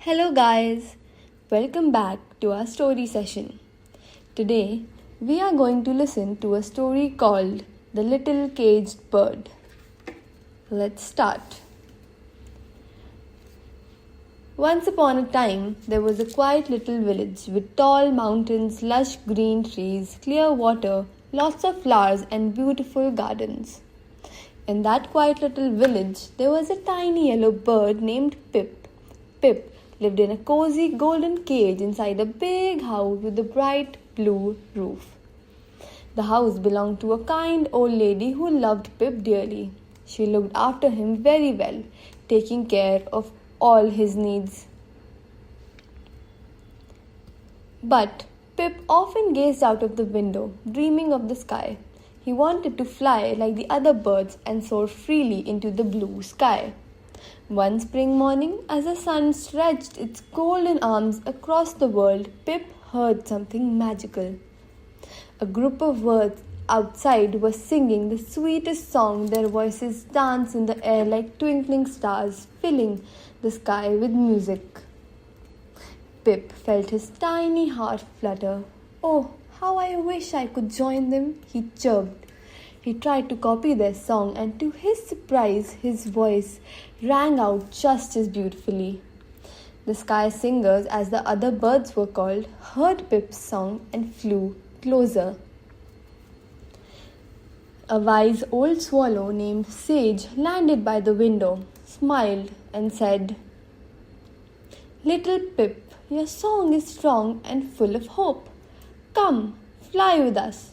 Hello, guys. Welcome back to our story session. Today, we are going to listen to a story called The Little Caged Bird. Let's start. Once upon a time, there was a quiet little village with tall mountains, lush green trees, clear water, lots of flowers, and beautiful gardens. In that quiet little village, there was a tiny yellow bird named Pip. Pip lived in a cozy golden cage inside a big house with a bright blue roof. The house belonged to a kind old lady who loved Pip dearly. She looked after him very well, taking care of all his needs. But Pip often gazed out of the window, dreaming of the sky. He wanted to fly like the other birds and soar freely into the blue sky. One spring morning, as the sun stretched its golden arms across the world, Pip heard something magical. A group of birds outside were singing the sweetest song. Their voices danced in the air like twinkling stars, filling the sky with music. Pip felt his tiny heart flutter. "Oh, how I wish I could join them," he chirped. He tried to copy their song, and to his surprise, his voice rang out just as beautifully. The sky singers, as the other birds were called, heard Pip's song and flew closer. A wise old swallow named Sage landed by the window, smiled, and said, "Little Pip, your song is strong and full of hope. Come, fly with us."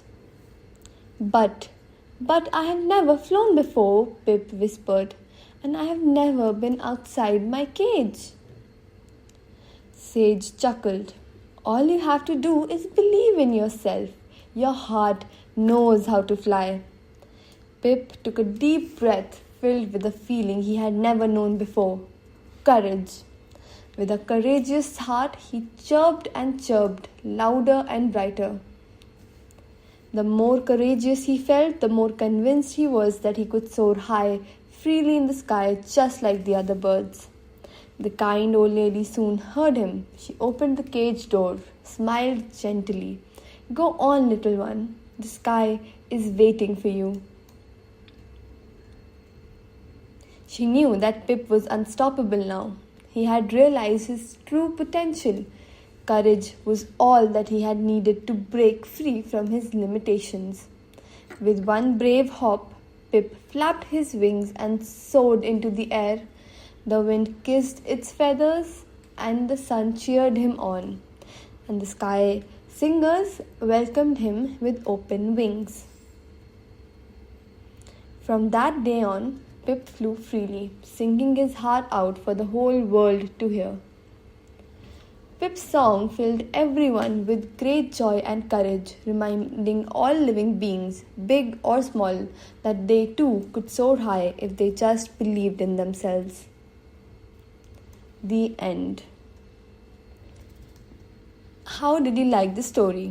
But I have never flown before," Pip whispered, "and I have never been outside my cage." Sage chuckled. "All you have to do is believe in yourself. Your heart knows how to fly." Pip took a deep breath filled with a feeling he had never known before: courage. With a courageous heart, he chirped and chirped, louder and brighter. The more courageous he felt, the more convinced he was that he could soar high, freely in the sky, just like the other birds. The kind old lady soon heard him. She opened the cage door, smiled gently. "Go on, little one. The sky is waiting for you." She knew that Pip was unstoppable now. He had realized his true potential. Courage was all that he had needed to break free from his limitations. With one brave hop, Pip flapped his wings and soared into the air. The wind kissed its feathers and the sun cheered him on, and the sky singers welcomed him with open wings. From that day on, Pip flew freely, singing his heart out for the whole world to hear. Pip's song filled everyone with great joy and courage, reminding all living beings, big or small, that they too could soar high if they just believed in themselves. The end. How did you like the story?